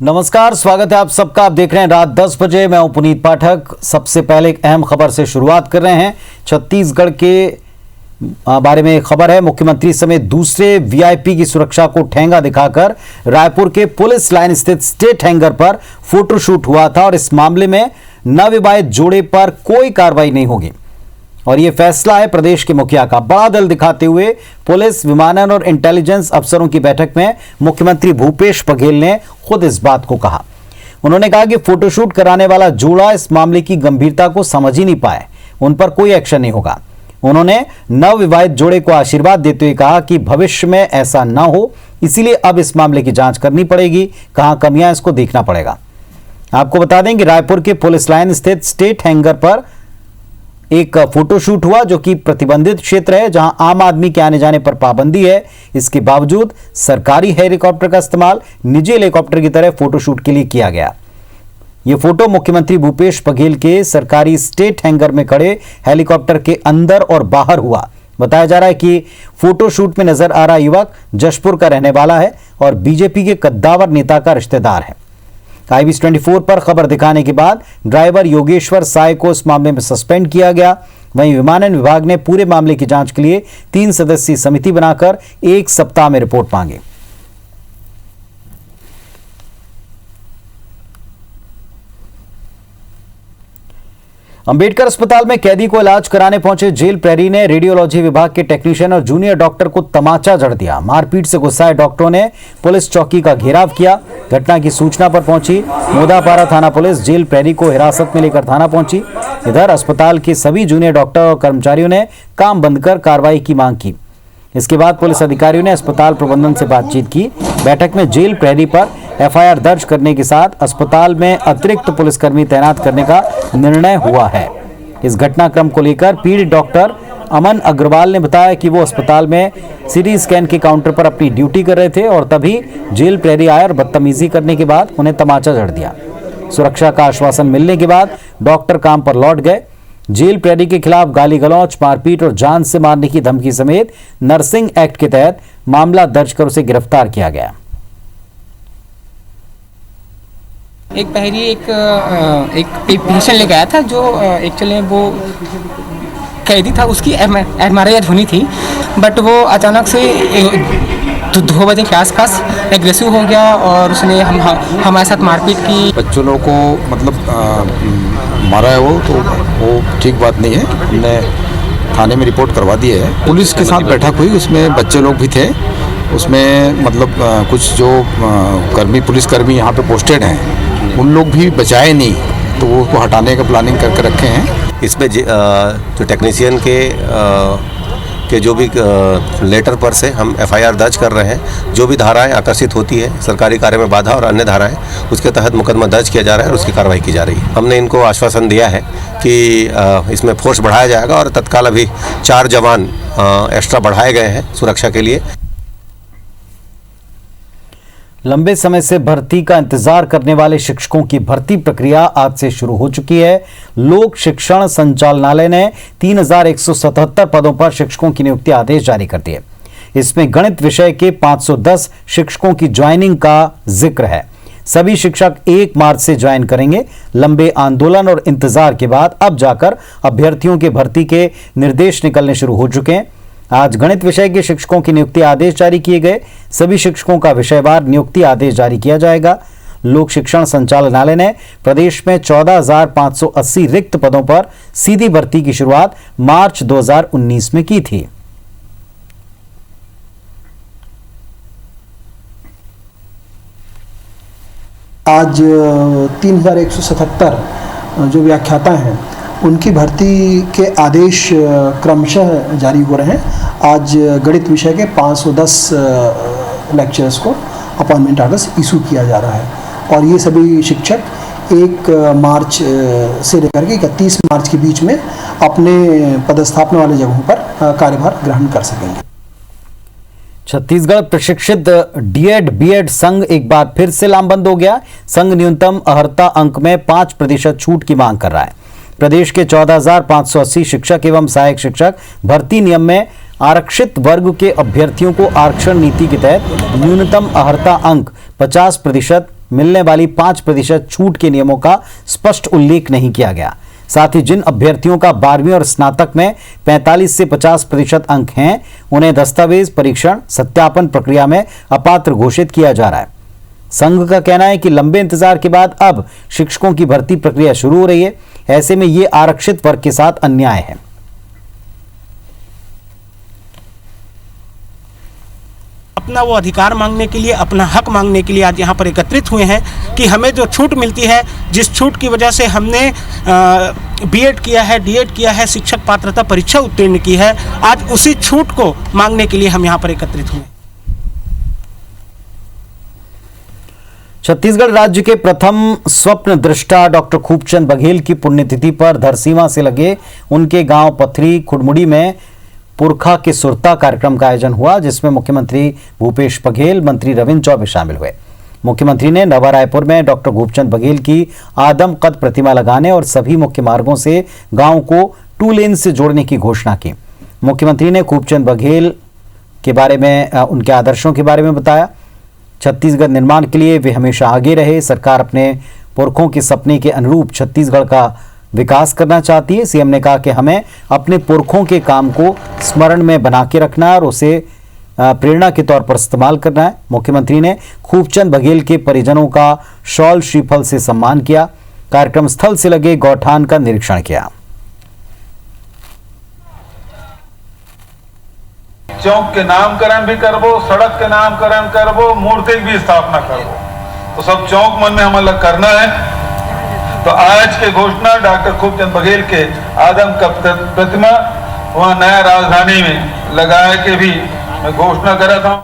नमस्कार, स्वागत है आप सबका। आप देख रहे हैं रात 10 बजे। मैं हूं पुनीत पाठक। सबसे पहले एक अहम खबर से शुरुआत कर रहे हैं। छत्तीसगढ़ के बारे में एक खबर है। मुख्यमंत्री समेत दूसरे वीआईपी की सुरक्षा को ठेंगा दिखाकर रायपुर के पुलिस लाइन स्थित स्टेट हैंगर पर फोटोशूट हुआ था और इस मामले में नवविवाहित जोड़े पर कोई कार्रवाई नहीं होगी। और यह फैसला है प्रदेश के मुखिया का। बड़ा दल दिखाते हुए पुलिस, विमानन और इंटेलिजेंस अफसरों की बैठक में मुख्यमंत्री भूपेश बघेल ने खुद इस बात को कहा। उन्होंने कहा कि फोटोशूट कराने वाला जोड़ा इस मामले की गंभीरता को समझ ही नहीं पाए, उन पर कोई एक्शन नहीं होगा। उन्होंने नवविवाहित जोड़े को आशीर्वाद देते हुए कहा कि भविष्य में ऐसा ना हो, इसीलिए अब इस मामले की जांच करनी पड़ेगी। कहां कमियां, इसको देखना पड़ेगा। आपको बता दें कि रायपुर के पुलिस लाइन स्थित स्टेट हैंगर पर एक फोटोशूट हुआ, जो कि प्रतिबंधित क्षेत्र है, जहां आम आदमी के आने जाने पर पाबंदी है। इसके बावजूद सरकारी हेलीकॉप्टर का इस्तेमाल निजी हेलीकॉप्टर की तरह फोटोशूट के लिए किया गया। यह फोटो मुख्यमंत्री भूपेश बघेल के सरकारी स्टेट हैंगर में खड़े हेलीकॉप्टर के अंदर और बाहर हुआ। बताया जा रहा है कि फोटोशूट में नजर आ रहा युवक जशपुर का रहने वाला है और बीजेपी के कद्दावर नेता का रिश्तेदार है। IBS 24 पर खबर दिखाने के बाद ड्राइवर योगेश्वर साय को इस मामले में सस्पेंड किया गया। वहीं विमानन विभाग ने पूरे मामले की जांच के लिए 3 सदस्यीय समिति बनाकर 1 सप्ताह में रिपोर्ट मांगी। अंबेडकर अस्पताल में कैदी को इलाज कराने पहुंचे जेल प्रहरी ने रेडियोलॉजी विभाग के टेक्नीशियन और जूनियर डॉक्टर को तमाचा जड़ दिया। मारपीट से गुस्साए डॉक्टरों ने पुलिस चौकी का घेराव किया। घटना की सूचना पर पहुंची मोदापारा थाना पुलिस जेल प्रहरी को हिरासत में लेकर थाना पहुंची। इधर अस्पताल के सभी जूनियर डॉक्टर और कर्मचारियों ने काम बंद कर कार्रवाई की मांग की। इसके बाद पुलिस अधिकारियों ने अस्पताल प्रबंधन से बातचीत की। बैठक में जेल प्रहरी पर FIR दर्ज करने के साथ अस्पताल में अतिरिक्त पुलिसकर्मी तैनात करने का निर्णय हुआ है। इस घटनाक्रम को लेकर पीड़ित डॉक्टर अमन अग्रवाल ने बताया कि वो अस्पताल में CT स्कैन के काउंटर पर अपनी ड्यूटी कर रहे थे और तभी जेल प्रहरी आया और बदतमीजी करने के बाद उन्हें तमाचा जड़ दिया। सुरक्षा का आश्वासन मिलने के बाद डॉक्टर काम पर लौट गए। जेल प्रहरी के खिलाफ गाली गलौज, मारपीट और जान से मारने की धमकी समेत नर्सिंग एक्ट के तहत मामला दर्ज कर उसे गिरफ्तार किया गया। एक पहली एक पेशेंट लेके आया था जो एक्चुअली वो कैदी था। उसकी MRI होनी थी, बट वो अचानक से 2 बजे के आसपास एग्रेसिव हो गया और उसने हमारे साथ मारपीट की। बच्चों लोगों को मतलब मारा है वो ठीक बात नहीं है। हमने थाने में रिपोर्ट करवा दी है। पुलिस के साथ बैठक हुई, उसमें बच्चे लोग भी थे। उसमें मतलब कुछ जो पुलिसकर्मी यहाँ पे पोस्टेड हैं उन लोग भी बचाए नहीं, तो वो उसको हटाने का प्लानिंग करके रखे हैं। इसमें जो टेक्नीशियन के जो भी लेटर पर से हम FIR दर्ज कर रहे हैं। जो भी धाराएं आकर्षित होती है, सरकारी कार्य में बाधा और अन्य धाराएं, उसके तहत मुकदमा दर्ज किया जा रहा है और उसकी कार्रवाई की जा रही है। हमने इनको आश्वासन दिया है कि इसमें फोर्स बढ़ाया जाएगा और तत्काल अभी 4 जवान एक्स्ट्रा बढ़ाए गए हैं सुरक्षा के लिए। लंबे समय से भर्ती का इंतजार करने वाले शिक्षकों की भर्ती प्रक्रिया आज से शुरू हो चुकी है। लोक शिक्षण संचालनालय ने 3177 पदों पर शिक्षकों की नियुक्ति आदेश जारी कर दिए। इसमें गणित विषय के 510 शिक्षकों की ज्वाइनिंग का जिक्र है। सभी शिक्षक 1 मार्च से ज्वाइन करेंगे। लंबे आंदोलन और इंतजार के बाद अब जाकर अभ्यर्थियों के भर्ती के निर्देश निकलने शुरू हो चुके हैं। आज गणित विषय के शिक्षकों की नियुक्ति आदेश जारी किए गए। सभी शिक्षकों का विषयवार नियुक्ति आदेश जारी किया जाएगा। लोक शिक्षण संचालनालय ने प्रदेश में 14,580 रिक्त पदों पर सीधी भर्ती की शुरुआत मार्च 2019 में की थी। आज 3177 जो व्याख्याता हैं उनकी भर्ती के आदेश क्रमशः जारी हो रहे हैं। आज गणित विषय के 510 लेक्चरर्स को अपॉइंटमेंट आर्डर्स इशू किया जा रहा है और ये सभी शिक्षक 1 मार्च से लेकर के 31 मार्च के बीच में अपने पदस्थापना वाले जगहों पर कार्यभार ग्रहण कर सकेंगे। छत्तीसगढ़ प्रशिक्षित D.Ed. B.Ed. संघ एक बार फिर से लामबंद हो गया। संघ न्यूनतम अर्हता अंक में 5% छूट की मांग कर रहा है। प्रदेश के 14,580 शिक्षक एवं सहायक शिक्षक भर्ती नियम में आरक्षित वर्ग के अभ्यर्थियों को आरक्षण नीति के तहत न्यूनतम अर्हता अंक 50% मिलने वाली 5% छूट के नियमों का स्पष्ट उल्लेख नहीं किया गया। साथ ही जिन अभ्यर्थियों का 12वीं और स्नातक में 45 से 50% अंक हैं, उन्हें दस्तावेज परीक्षण सत्यापन प्रक्रिया में अपात्र घोषित किया जा रहा है। संघ का कहना है कि लंबे इंतजार के बाद अब शिक्षकों की भर्ती प्रक्रिया शुरू हो रही है। ऐसे में ये आरक्षित वर्ग के साथ अन्याय है। अपना वो अधिकार मांगने के लिए, अपना हक मांगने के लिए आज यहाँ पर एकत्रित हुए हैं कि हमें जो छूट मिलती है, जिस छूट की वजह से हमने बीएड किया है, डीएड किया है, शिक्षक पात्रता परीक्षा उत्तीर्ण की है, आज उसी छूट को मांगने के लिए हम यहाँ पर एकत्रित हुए। छत्तीसगढ़ राज्य के प्रथम स्वप्न दृष्टा डॉक्टर खूबचंद बघेल की पुण्यतिथि पर धरसींवा से लगे उनके गांव पथरी खुड़मुड़ी में पुरखा के सुरता कार्यक्रम का आयोजन हुआ, जिसमें मुख्यमंत्री भूपेश बघेल, मंत्री रविंद्र चौबे शामिल हुए। मुख्यमंत्री ने नवा रायपुर में डॉक्टर खूबचंद बघेल की आदम कद प्रतिमा लगाने और सभी मुख्य मार्गों से गांव को 2 लेन से जोड़ने की घोषणा की। मुख्यमंत्री ने खूबचंद बघेल के बारे में, उनके आदर्शों के बारे में बताया। छत्तीसगढ़ निर्माण के लिए वे हमेशा आगे रहे। सरकार अपने पुरखों के सपने के अनुरूप छत्तीसगढ़ का विकास करना चाहती है। सीएम ने कहा कि हमें अपने पुरखों के काम को स्मरण में बना के रखना है और उसे प्रेरणा के तौर पर इस्तेमाल करना है। मुख्यमंत्री ने खूबचंद बघेल के परिजनों का शॉल श्रीफल से सम्मान किया। कार्यक्रम स्थल से लगे गौठान का निरीक्षण किया। चौक के नामकरण भी करबो, सड़क के नामकरण करबो, मूर्ति की भी स्थापना करबो, तो सब चौक मन में हमें करना है। तो आज के घोषणा डॉक्टर खूबचंद बघेल के आदम का प्रतिमा वहां नया राजधानी में लगाए के भी मैं घोषणा करा था।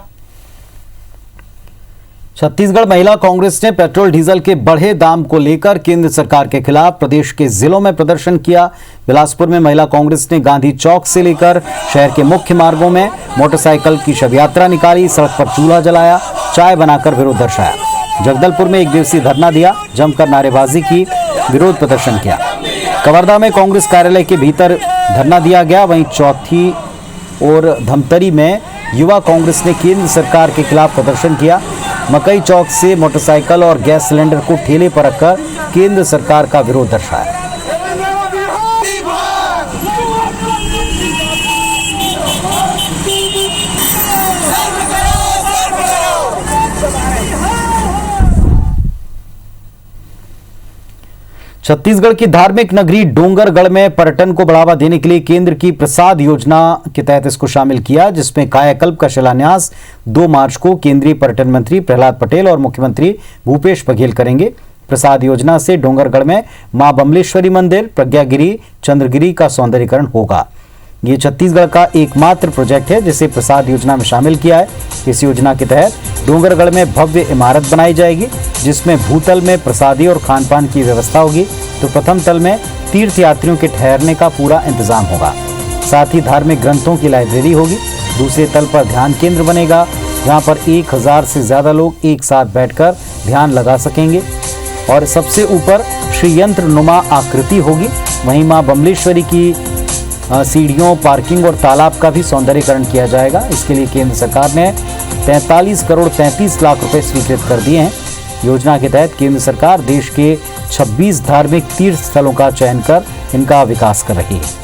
छत्तीसगढ़ महिला कांग्रेस ने पेट्रोल डीजल के बढ़े दाम को लेकर केंद्र सरकार के खिलाफ प्रदेश के जिलों में प्रदर्शन किया। बिलासपुर में महिला कांग्रेस ने गांधी चौक से लेकर शहर के मुख्य मार्गों में मोटरसाइकिल की शव यात्रा निकाली, सड़क पर चूल्हा जलाया, चाय बनाकर विरोध दर्शाया। जगदलपुर में 1 दिवसीय धरना दिया, जमकर नारेबाजी की, विरोध प्रदर्शन किया। कवर्धा में कांग्रेस कार्यालय के भीतर धरना दिया गया। वहीं चौथी और धमतरी में युवा कांग्रेस ने केंद्र सरकार के खिलाफ प्रदर्शन किया। मकई चौक से मोटरसाइकिल और गैस सिलेंडर को ठेले पर रखकर केंद्र सरकार का विरोध दर्शाया। छत्तीसगढ़ की धार्मिक नगरी डोंगरगढ़ में पर्यटन को बढ़ावा देने के लिए केंद्र की प्रसाद योजना के तहत इसको शामिल किया, जिसमें कायाकल्प का शिलान्यास 2 मार्च को केंद्रीय पर्यटन मंत्री प्रहलाद पटेल और मुख्यमंत्री भूपेश बघेल करेंगे। प्रसाद योजना से डोंगरगढ़ में मां बमलेश्वरी मंदिर, प्रज्ञागिरी, चंद्रगिरी का सौंदर्यीकरण होगा। ये छत्तीसगढ़ का एकमात्र प्रोजेक्ट है जिसे प्रसाद योजना में शामिल किया है। इस योजना के तहत डोंगरगढ़ में भव्य इमारत बनाई जाएगी, जिसमें भूतल में प्रसादी और खान-पान की व्यवस्था होगी, तो प्रथम तल में तीर्थयात्रियों के ठहरने का पूरा इंतजाम होगा। साथ ही धार्मिक ग्रंथों की लाइब्रेरी होगी। दूसरे तल पर ध्यान केंद्र बनेगा, जहां पर 1000 से ज्यादा लोग एक साथ बैठकर ध्यान लगा सकेंगे। और सबसे ऊपर श्रीयंत्र नुमा आकृति होगी। वहीं मां बमलेश्वरी की सीढ़ियों, पार्किंग और तालाब का भी सौंदर्यीकरण किया जाएगा। इसके लिए केंद्र सरकार ने 43 करोड़ 33 लाख रुपए स्वीकृत कर दिए हैं। योजना के तहत केंद्र सरकार देश के 26 धार्मिक तीर्थ स्थलों का चयन कर इनका विकास कर रही है।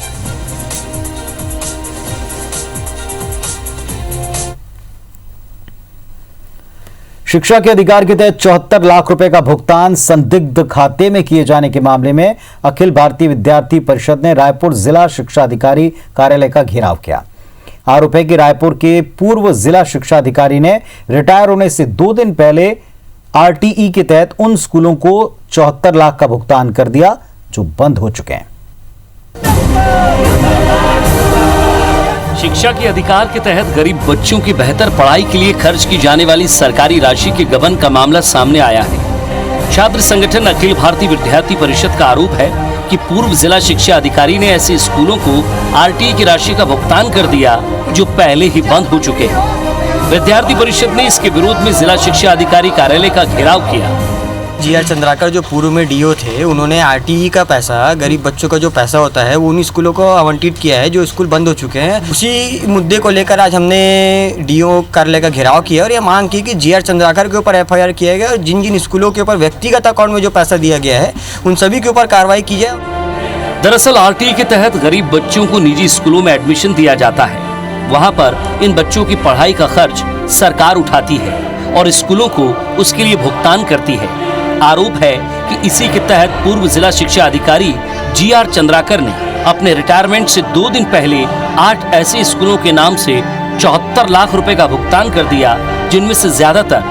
शिक्षा के अधिकार के तहत 74 लाख रुपए का भुगतान संदिग्ध खाते में किए जाने के मामले में अखिल भारतीय विद्यार्थी परिषद ने रायपुर जिला शिक्षा अधिकारी कार्यालय का घेराव किया। आरोप है कि रायपुर के पूर्व जिला शिक्षा अधिकारी ने रिटायर होने से 2 दिन पहले आरटीई के तहत उन स्कूलों को 74 लाख का भुगतान कर दिया जो बंद हो चुके हैं। शिक्षा के अधिकार के तहत गरीब बच्चों की बेहतर पढ़ाई के लिए खर्च की जाने वाली सरकारी राशि के गबन का मामला सामने आया है। छात्र संगठन अखिल भारतीय विद्यार्थी परिषद का आरोप है कि पूर्व जिला शिक्षा अधिकारी ने ऐसे स्कूलों को आरटीई की राशि का भुगतान कर दिया जो पहले ही बंद हो चुके हैं। विद्यार्थी परिषद ने इसके विरोध में जिला शिक्षा अधिकारी कार्यालय का घेराव किया। जी.आर. चंद्राकर जो पूर्व में डीओ थे, उन्होंने आरटीई का पैसा, गरीब बच्चों का जो पैसा होता है, वो उन स्कूलों को आवंटित किया है जो स्कूल बंद हो चुके हैं। उसी मुद्दे को लेकर आज हमने डीओ कार्यालय का घेराव किया और ये मांग की कि जी.आर. चंद्राकर के ऊपर एफआईआर किया गया और जिन जिन स्कूलों के ऊपर व्यक्तिगत अकाउंट में जो पैसा दिया गया है उन सभी के ऊपर कार्रवाई की जाए। दरअसल आरटीई के तहत गरीब बच्चों को निजी स्कूलों में एडमिशन दिया जाता है। वहां पर इन बच्चों की पढ़ाई का खर्च सरकार उठाती है और स्कूलों को उसके लिए भुगतान करती है। आरोप है कि इसी के तहत पूर्व जिला शिक्षा अधिकारी जी.आर. चंद्राकर ने अपने रिटायरमेंट से 2 दिन पहले 8 ऐसे स्कूलों के नाम से 74 लाख रुपए का भुगतान कर दिया, जिनमें से ज्यादातर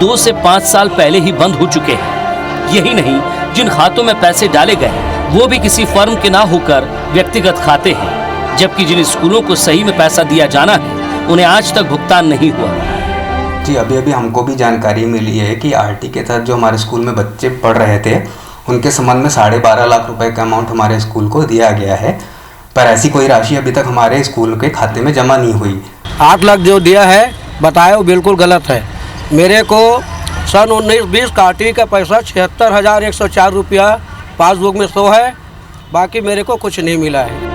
2 से 5 साल पहले ही बंद हो चुके हैं। यही नहीं, जिन खातों में पैसे डाले गए वो भी किसी फर्म के ना होकर व्यक्तिगत खाते हैं, जबकि जिन स्कूलों को सही में पैसा दिया जाना है उन्हें आज तक भुगतान नहीं हुआ। जी, अभी हमको भी जानकारी मिली है कि आरटी के तहत जो हमारे स्कूल में बच्चे पढ़ रहे थे उनके संबंध में 12.5 लाख रुपए का अमाउंट हमारे स्कूल को दिया गया है, पर ऐसी कोई राशि अभी तक हमारे स्कूल के खाते में जमा नहीं हुई। 8 लाख जो दिया है बताया वो बिल्कुल गलत है। मेरे को सन 19-20 का आरटी का पैसा 76,104 रुपया पासबुक में शो है, बाकी मेरे को कुछ नहीं मिला है।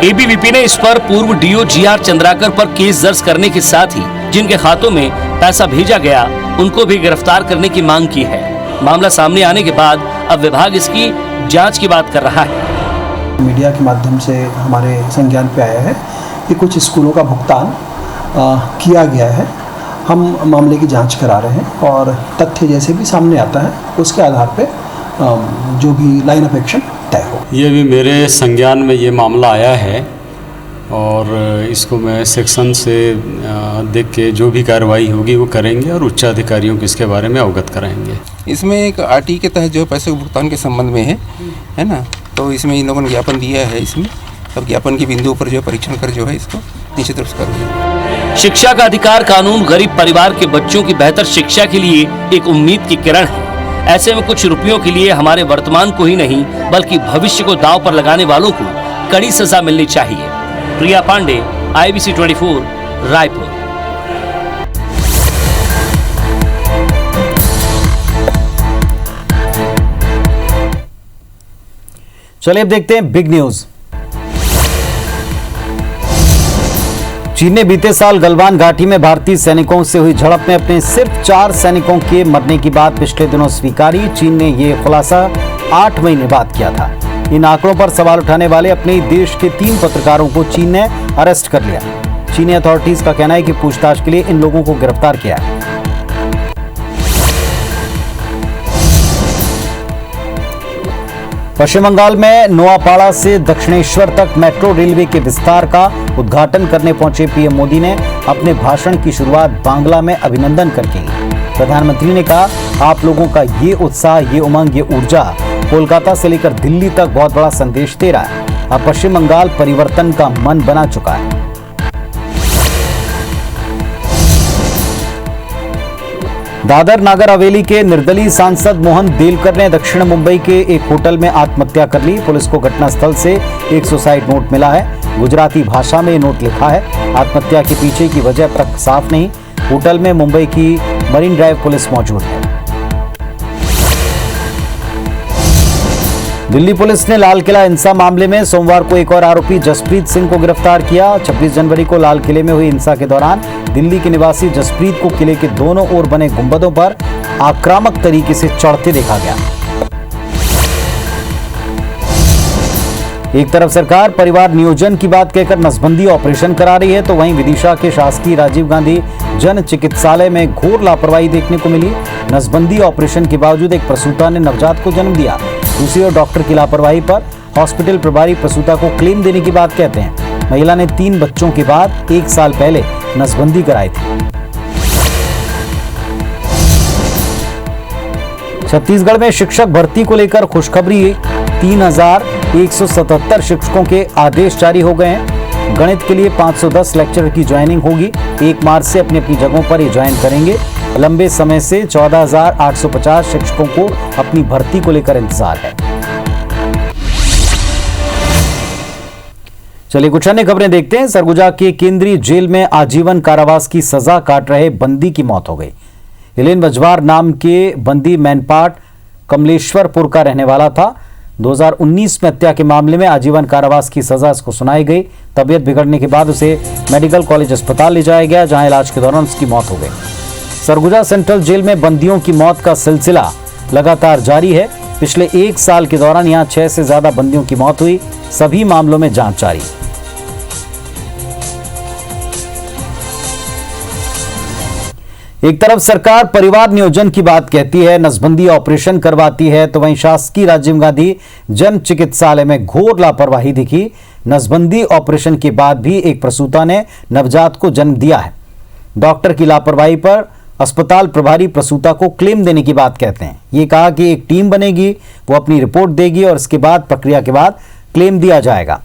एबीवीपी ने इस पर पूर्व डीओ जी.आर. चंद्राकर पर केस दर्ज करने के साथ ही जिनके खातों में पैसा भेजा गया उनको भी गिरफ्तार करने की मांग की है। मामला सामने आने के बाद अब विभाग इसकी जांच की बात कर रहा है। मीडिया के माध्यम से हमारे संज्ञान पे आया है कि कुछ स्कूलों का भुगतान किया गया है। हम मामले की जांच करा रहे हैं और तथ्य जैसे भी सामने आता है उसके आधार पे जो भी लाइन ऑफ एक्शन तय हो। ये भी मेरे संज्ञान में ये मामला आया है और इसको मैं सेक्शन से देख के जो भी कार्रवाई होगी वो करेंगे और उच्च अधिकारियों को इसके बारे में अवगत कराएंगे। इसमें एक आरटी के तहत जो पैसे भुगतान के संबंध में है ना, तो इसमें इन लोगों ने ज्ञापन दिया है। इसमें अब ज्ञापन के बिंदु पर जो परीक्षण कर जो है इसको निश्चित रूप से करेंगे। शिक्षा का अधिकार कानून गरीब परिवार के बच्चों की बेहतर शिक्षा के लिए एक उम्मीद की किरण है। ऐसे में कुछ रुपयों के लिए हमारे वर्तमान को ही नहीं बल्कि भविष्य को दांव पर लगाने वालों को कड़ी सजा मिलनी चाहिए। प्रिया पांडे, IBC 24, रायपुर। चलिए अब देखते हैं बिग न्यूज। चीन ने बीते साल गलवान घाटी में भारतीय सैनिकों से हुई झड़प में अपने सिर्फ 4 सैनिकों के मरने की बात पिछले दिनों स्वीकारी। चीन ने यह खुलासा 8 महीने बाद किया था। इन आंकड़ों पर सवाल उठाने वाले अपने ही देश के 3 पत्रकारों को चीन ने अरेस्ट कर लिया। चीनी अथॉरिटीज का कहना है कि पूछताछ के लिए इन लोगों को गिरफ्तार किया है। पश्चिम बंगाल में नोआपाड़ा से दक्षिणेश्वर तक मेट्रो रेलवे के विस्तार का उद्घाटन करने पहुंचे पीएम मोदी ने अपने भाषण की शुरुआत बांग्ला में अभिनंदन करके की। प्रधानमंत्री ने कहा, आप लोगों का ये उत्साह, ये उमंग, ये ऊर्जा कोलकाता से लेकर दिल्ली तक बहुत बड़ा संदेश दे रहा है। अब पश्चिम बंगाल परिवर्तन का मन बना चुका है। दादर नागर हवेली के निर्दलीय सांसद मोहन देलकर ने दक्षिण मुंबई के एक होटल में आत्महत्या कर ली। पुलिस को घटनास्थल से एक सुसाइड नोट मिला है। गुजराती भाषा में नोट लिखा है। आत्महत्या के पीछे की वजह तक साफ नहीं। होटल में मुंबई की मरीन ड्राइव पुलिस मौजूद है। दिल्ली पुलिस ने लाल किला हिंसा मामले में सोमवार को एक और आरोपी जसप्रीत सिंह को गिरफ्तार किया। 26 जनवरी को लाल किले में हुई हिंसा के दौरान दिल्ली के निवासी जसप्रीत को किले के दोनों ओर बने गुंबदों पर आक्रामक तरीके से चढ़ते देखा गया। एक तरफ सरकार परिवार नियोजन की बात कहकर नसबंदी ऑपरेशन करा रही है, तो वहीं विदिशा के शासकीय राजीव गांधी जन चिकित्सालय में घोर लापरवाही देखने को मिली। नसबंदी ऑपरेशन के बावजूद एक प्रसूता ने नवजात को जन्म दिया। दूसरी ओर डॉक्टर की लापरवाही पर हॉस्पिटल प्रभारी प्रसूता को क्लेम देने की बात कहते हैं। महिला ने 3 बच्चों के बाद 1 साल पहले नसबंदी कराई थी। छत्तीसगढ़ में शिक्षक भर्ती को लेकर खुशखबरी। 3,177 शिक्षकों के आदेश जारी हो गए हैं। गणित के लिए 510 लेक्चरर की ज्वाइनिंग होगी। 1 मार्च से अपनी अपनी जगहों पर ये ज्वाइन करेंगे। लंबे समय से 14,850 शिक्षकों को अपनी भर्ती को लेकर इंतजार है। चलिए कुछ अन्य खबरें देखते हैं। सरगुजा के केंद्रीय जेल में आजीवन कारावास की सजा काट रहे बंदी की मौत हो गई। हिलेन बजवार नाम के बंदी मैनपाट कमलेश्वरपुर का रहने वाला था। 2019 में हत्या के मामले में आजीवन कारावास की सजा इसको सुनाई गई। तबीयत बिगड़ने के बाद उसे मेडिकल कॉलेज अस्पताल ले जाया गया, जहां इलाज के दौरान उसकी मौत हो गई। सरगुजा सेंट्रल जेल में बंदियों की मौत का सिलसिला लगातार जारी है। पिछले 1 साल के दौरान यहां 6 से ज्यादा बंदियों की मौत हुई। सभी मामलों में जांच जारी। एक तरफ सरकार परिवार नियोजन की बात कहती है, नसबंदी ऑपरेशन करवाती है, तो वहीं शासकीय राजीव गांधी जन चिकित्सालय में घोर लापरवाही दिखी। नसबंदी ऑपरेशन के बाद भी एक प्रसूता ने नवजात को जन्म दिया है। डॉक्टर की लापरवाही पर अस्पताल प्रभारी प्रसूता को क्लेम देने की बात कहते हैं। ये कहा कि एक टीम बनेगी, वो अपनी रिपोर्ट देगी और इसके बाद प्रक्रिया के बाद क्लेम दिया जाएगा।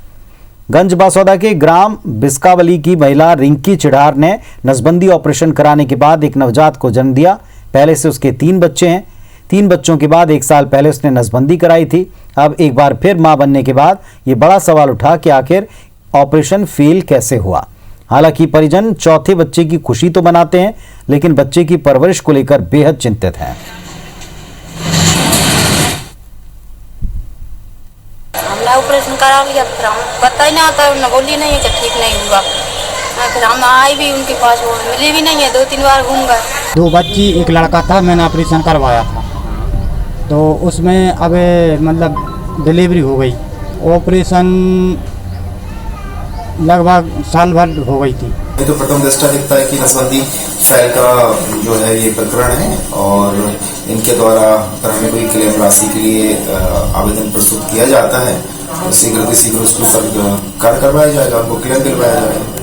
गंज बासौदा के ग्राम बिस्कावली की महिला रिंकी चिढ़ार ने नसबंदी ऑपरेशन कराने के बाद एक नवजात को जन्म दिया। पहले से उसके 3 बच्चे हैं। 3 बच्चों के बाद 1 साल पहले उसने नसबंदी कराई थी। अब एक बार फिर मां बनने के बाद ये बड़ा सवाल उठा कि आखिर ऑपरेशन फेल कैसे हुआ। हालांकि परिजन चौथे बच्चे की खुशी तो मनाते हैं, लेकिन बच्चे की परवरिश को लेकर बेहद चिंतित हैं। हमने ऑपरेशन करा लिया, फिर हम पता ही नहीं आता, उन्होंने बोली नहीं है कि ठीक नहीं हुआ। फिर हम आए भी उनके पास, वो मिली भी नहीं है। 2-3 बार घूम गए। 2 बच्ची, एक लड़का था। मैंने ऑपरेशन करवाया था, तो उसमें अब मतलब डिलीवरी हो गई। ऑपरेशन लगभग साल भर हो गई थी। तो प्रथम दृष्टया दिखता है कि नसबंदी फेल का जो है ये प्रकरण है और इनके द्वारा अगर हमें कोई क्लेम राशि के लिए आवेदन प्रस्तुत किया जाता है तो शीघ्र उसके ऊपर कार्य करवाया जाएगा, उनको क्लेम दिलवाया जाएगा।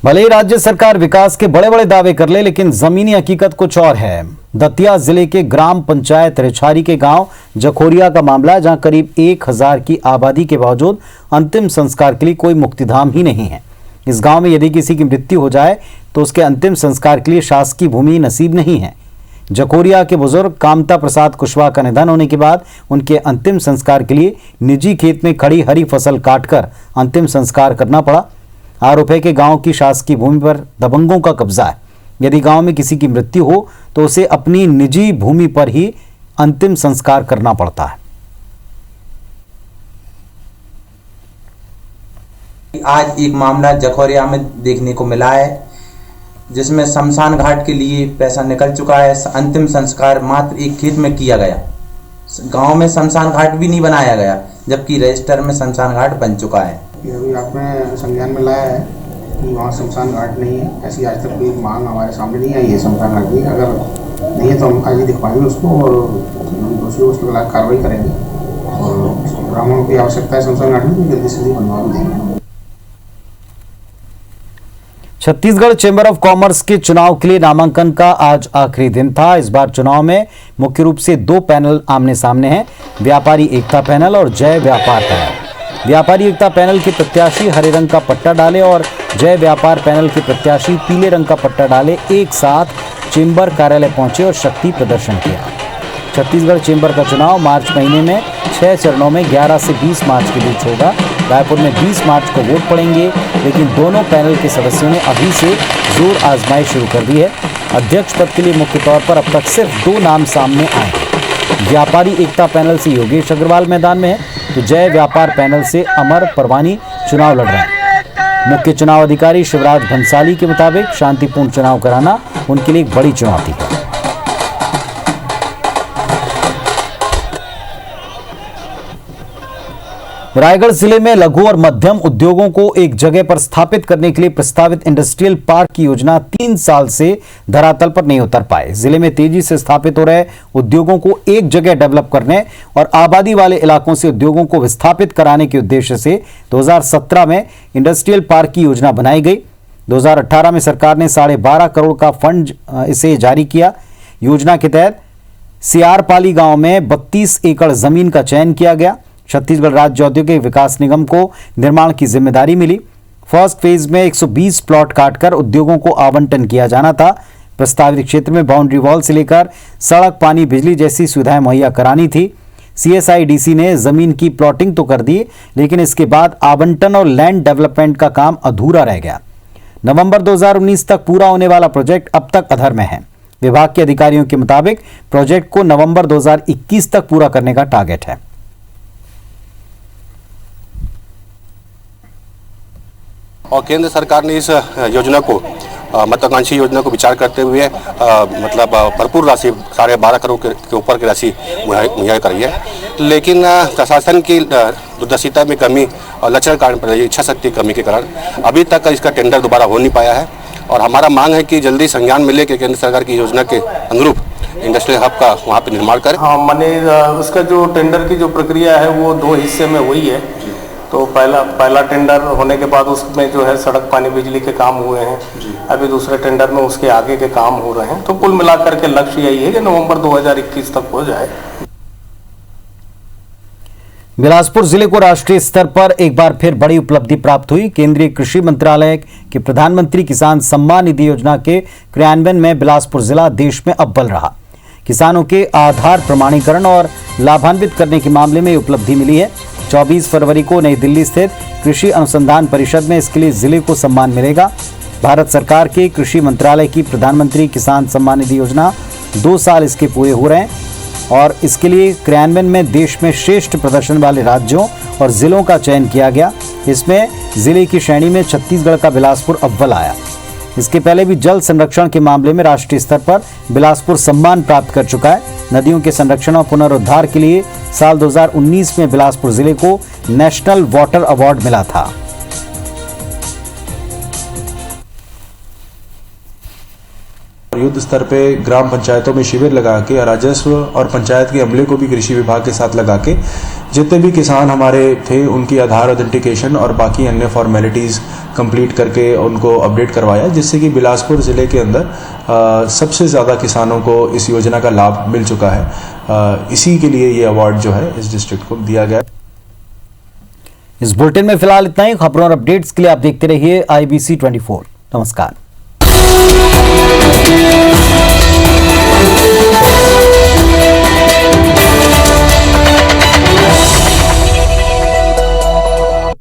भले ही राज्य सरकार विकास के बड़े बड़े दावे कर ले, लेकिन जमीनी हकीकत कुछ और है। दतिया जिले के ग्राम पंचायत रेछारी के गांव जखोरिया का मामला है, जहां करीब 1000 की आबादी के बावजूद अंतिम संस्कार के लिए कोई मुक्तिधाम ही नहीं है। इस गांव में यदि किसी की मृत्यु हो जाए तो उसके अंतिम संस्कार के लिए शासकीय भूमि नसीब नहीं है। जखोरिया के बुजुर्ग कामता प्रसाद कुशवाहा का निधन होने के बाद उनके अंतिम संस्कार के लिए निजी खेत में खड़ी हरी फसल काटकर अंतिम संस्कार करना पड़ा। आरोप है कि गांव की शासकीय भूमि पर दबंगों का कब्जा है। यदि गांव में किसी की मृत्यु हो तो उसे अपनी निजी भूमि पर ही अंतिम संस्कार करना पड़ता है। आज एक मामला जखोरिया में देखने को मिला है, जिसमें शमशान घाट के लिए पैसा निकल चुका है। अंतिम संस्कार मात्र एक खेत में किया गया। गांव में शमशान घाट भी नहीं बनाया गया, जबकि रजिस्टर में शमशान घाट बन चुका है। अभी आपने संज्ञान में लाया है कि वहाँ शमशान घाट नहीं है। ऐसी आज तक कोई मांग हमारे सामने नहीं आई है शमशान घाट की। अगर नहीं है तो हम आज ही दिखवाएंगे उसको और दोषियों उस पर कार्रवाई करेंगे और ब्राह्मणों की आवश्यकता है शमशान घाट में, जल्दी से जल्दी बनवा देंगे। छत्तीसगढ़ चैम्बर ऑफ कॉमर्स के चुनाव के लिए नामांकन का आज आखिरी दिन था। इस बार चुनाव में मुख्य रूप से 2 पैनल आमने सामने हैं, व्यापारी एकता पैनल और जय व्यापार पैनल। व्यापारी एकता पैनल के प्रत्याशी हरे रंग का पट्टा डाले और जय व्यापार पैनल के प्रत्याशी पीले रंग का पट्टा डाले एक साथ चेंबर कार्यालय पहुंचे और शक्ति प्रदर्शन किया। छत्तीसगढ़ चेंबर का चुनाव मार्च महीने में 6 चरणों में 11 से 20 मार्च के बीच होगा। रायपुर में 20 मार्च को वोट पड़ेंगे, लेकिन दोनों पैनल के सदस्यों ने अभी से जोर आजमाइश शुरू कर दी है। अध्यक्ष पद के लिए मुख्य तौर पर अब तक सिर्फ 2 नाम सामने आए हैं। व्यापारी एकता पैनल से योगेश अग्रवाल मैदान में है, तो जय व्यापार पैनल से अमर परवानी चुनाव लड़ रहे हैं। मुख्य चुनाव अधिकारी शिवराज भंसाली के मुताबिक शांतिपूर्ण चुनाव कराना उनके लिए एक बड़ी चुनौती है। रायगढ़ जिले में लघु और मध्यम उद्योगों को एक जगह पर स्थापित करने के लिए प्रस्तावित इंडस्ट्रियल पार्क की योजना 3 साल से धरातल पर नहीं उतर पाए। जिले में तेजी से स्थापित हो रहे उद्योगों को एक जगह डेवलप करने और आबादी वाले इलाकों से उद्योगों को विस्थापित कराने के उद्देश्य से 2017 में इंडस्ट्रियल पार्क की योजना बनाई गई। 2018 में सरकार ने 12.5 करोड़ का फंड इसे जारी किया। योजना के तहत सियारपाली गांव में 32 एकड़ जमीन का चयन किया गया। छत्तीसगढ़ राज्य औद्योगिक विकास निगम को निर्माण की जिम्मेदारी मिली। फर्स्ट फेज में 120 प्लॉट काटकर उद्योगों को आवंटन किया जाना था। प्रस्तावित क्षेत्र में बाउंड्री वॉल से लेकर सड़क, पानी, बिजली जैसी सुविधाएं मुहैया करानी थी। CSIDC ने जमीन की प्लॉटिंग तो कर दी, लेकिन इसके बाद आवंटन और लैंड डेवलपमेंट का काम अधूरा रह गया। नवंबर 2019 तक पूरा होने वाला प्रोजेक्ट अब तक अधर में है। विभाग के अधिकारियों के मुताबिक प्रोजेक्ट को नवंबर 2021 तक पूरा करने का टारगेट है। और केंद्र सरकार ने इस योजना को महत्वाकांक्षी योजना को विचार करते हुए मतलब भरपूर राशि 12.5 करोड़ के ऊपर की राशि मुहैया करी है, लेकिन प्रशासन की दूरदर्शिता में कमी और लचर कारण पर इच्छा शक्ति कमी के कारण अभी तक इसका टेंडर दोबारा हो नहीं पाया है। और हमारा मांग है कि जल्दी संज्ञान मिले कि केंद्र सरकार की योजना के अनुरूप इंडस्ट्रियल हब का वहाँ पे निर्माण करें। हाँ, माने उसका जो टेंडर की जो प्रक्रिया है वो 2 हिस्से में हुई है। तो पहला टेंडर होने के बाद उसमें जो है सड़क पानी बिजली के काम हुए हैं, अभी दूसरे टेंडर में उसके आगे के काम हो रहे हैं। तो कुल मिलाकर के लक्ष्य यही है कि नवंबर 2021 तक हो जाए। बिलासपुर जिले को राष्ट्रीय स्तर पर एक बार फिर बड़ी उपलब्धि प्राप्त हुई। केंद्रीय कृषि मंत्रालय के प्रधानमंत्री किसान सम्मान निधि योजना के क्रियान्वयन में बिलासपुर जिला देश में अव्वल रहा। किसानों के आधार प्रमाणीकरण और लाभान्वित करने के मामले में उपलब्धि मिली है। 24 फरवरी को नई दिल्ली स्थित कृषि अनुसंधान परिषद में इसके लिए जिले को सम्मान मिलेगा। भारत सरकार के कृषि मंत्रालय की प्रधानमंत्री किसान सम्मान निधि योजना 2 साल इसके पूरे हो रहे हैं और इसके लिए क्रियान्वयन में देश में श्रेष्ठ प्रदर्शन वाले राज्यों और जिलों का चयन किया गया। इसमें जिले की श्रेणी में छत्तीसगढ़ का बिलासपुर अव्वल आया। इसके पहले भी जल संरक्षण के मामले में राष्ट्रीय स्तर पर बिलासपुर सम्मान प्राप्त कर चुका है। नदियों के संरक्षण और पुनरुद्धार के लिए साल 2019 में बिलासपुर जिले को नेशनल वाटर अवार्ड मिला था। युद्ध स्तर पे ग्राम पंचायतों में शिविर लगा के राजस्व और पंचायत के अमले को भी कृषि विभाग के साथ लगा के जितने भी किसान हमारे थे उनकी आधार ऑथेंटिकेशन और बाकी अन्य फॉर्मेलिटीज़ कंप्लीट करके उनको अपडेट करवाया, जिससे कि बिलासपुर ज़िले के अंदर सबसे ज़्यादा किसानों को इस योजना का लाभ मिल चुका है। इसी के लिए ये अवार्ड जो है इस डिस्ट्रिक्ट को दिया गया। इस बुलेटिन में फिलहाल इतना ही। खबरों और अपडेट्स के लिए आप देखते रहिए IBC 24। नमस्कार।